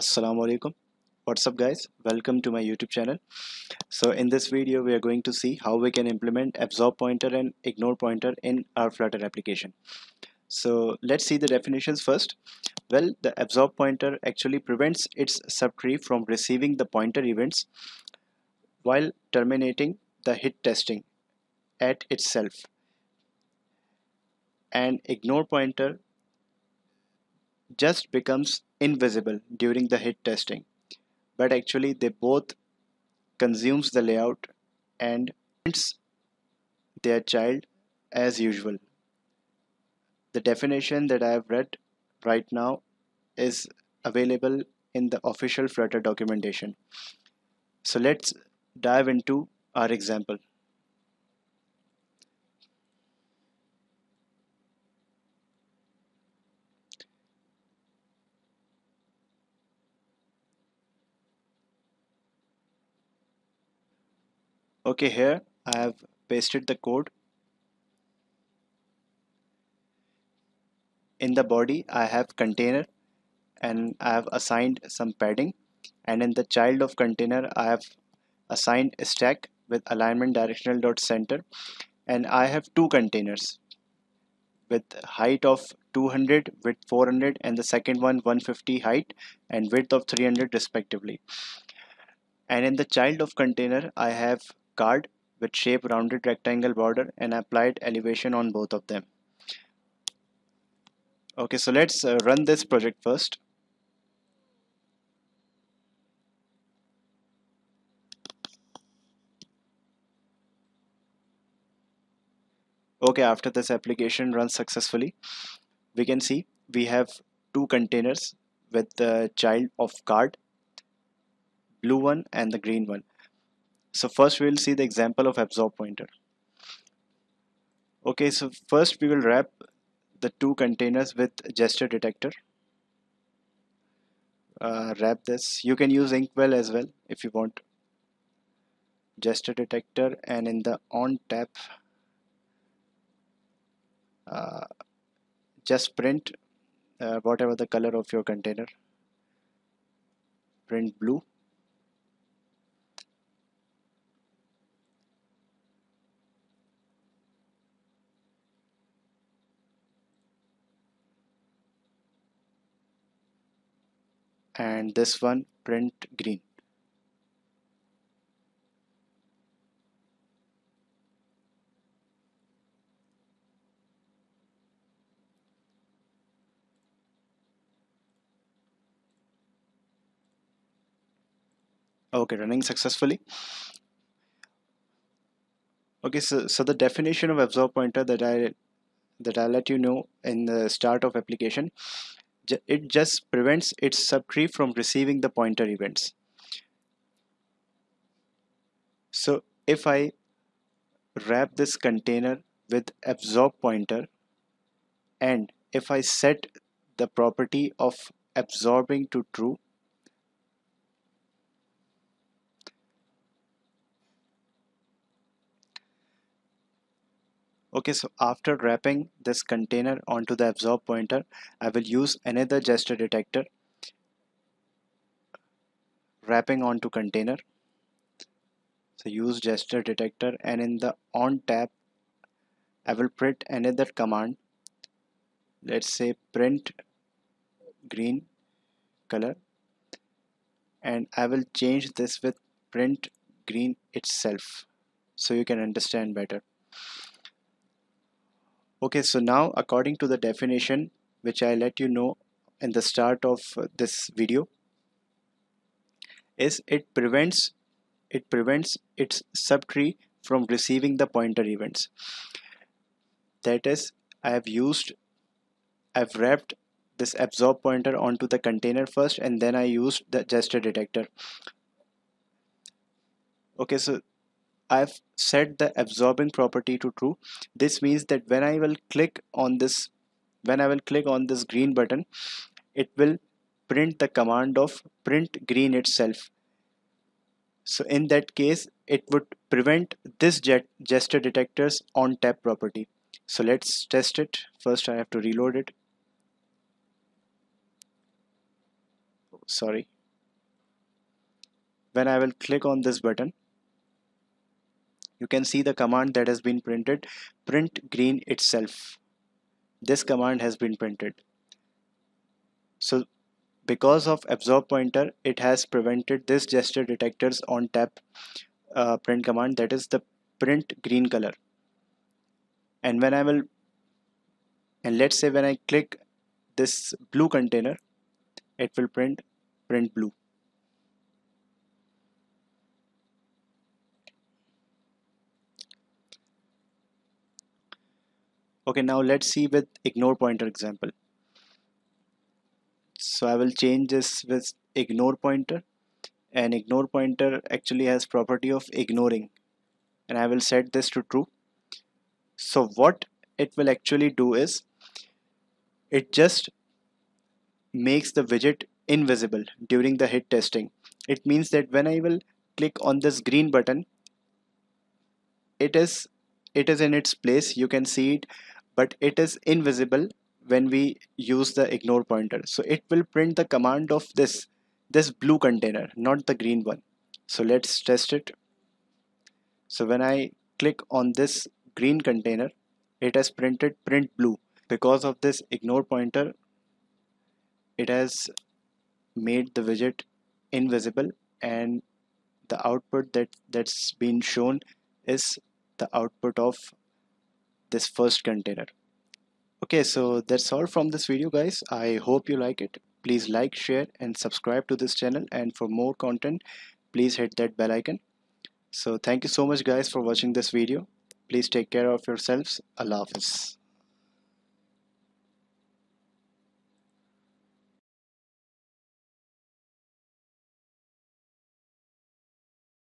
Assalamu alaikum. What's up guys? Welcome to my YouTube channel. So in this video we are going to see how we can implement absorb pointer and ignore pointer in our Flutter application. So let's see the definitions first. Well, the absorb pointer actually prevents its subtree from receiving the pointer events while terminating the hit testing at itself, and ignore pointer just becomes invisible during the hit testing, but actually they both consumes the layout and prints their child as usual. The definition that I have read right now is available in the official Flutter documentation. So let's dive into our example. Okay, here I have pasted the code. In the body I have container and I have assigned some padding, and in the child of container I have assigned stack with alignment directional dot center, and I have two containers with height of 200, width 400, and the second one 150 height and width of 300 respectively. And in the child of container I have card with shape rounded rectangle border and applied elevation on both of them. Okay, so let's run this project first. Okay, after this application runs successfully, we can see we have two containers with the child of card, blue one and the green one. So first we will see the example of absorb pointer. Okay, so first we will wrap the two containers with gesture detector. Wrap this. You can use Inkwell as well if you want. Gesture detector, and in the on tab uh, just print whatever the color of your container. Print blue. And this one print green. Okay, running successfully. Okay, so the definition of absorb pointer that I let you know in the start of application, it just prevents its subtree from receiving the pointer events. So if I wrap this container with absorb pointer, and if I set the property of absorbing to true, okay, so after wrapping this container onto the absorb pointer, I will use another gesture detector wrapping onto container. So use gesture detector, and in the on tab I will print another command. Let's say print green color, and I will change this with print green itself so you can understand better. Okay, so now according to the definition which I let you know in the start of this video, is it prevents its subtree from receiving the pointer events. That is, I've wrapped this absorb pointer onto the container first, and then I used the gesture detector. Okay, so I've set the absorbing property to true. This means that when I will click on this green button, it will print the command of print green itself. So in that case, it would prevent this gesture detector's on tap property. So let's test it. First, I have to reload it. sorry, when I will click on this button, you can see the command that has been printed, print green itself. This command has been printed. So because of absorb pointer, it has prevented this gesture detectors on tap print command, that is the print green color. And when I will, and let's say when I click this blue container, it will print blue. Okay, now let's see with ignore pointer example. So I will change this with ignore pointer, and ignore pointer actually has property of ignoring, and I will set this to true. So what it will actually do is it just makes the widget invisible during the hit testing. It means that when I will click on this green button, it is in its place, you can see it, but it is invisible when we use the ignore pointer. So it will print the command of this blue container, not the green one. So let's test it. So when I click on this green container, it has printed print blue. Because of this ignore pointer, it has made the widget invisible, and the output that's been shown is the output of this first container. Okay, so that's all from this video, guys. I hope you like it. Please like, share and subscribe to this channel, and for more content please hit that bell icon. So thank you so much guys for watching this video. Please take care of yourselves. Allah Hafiz.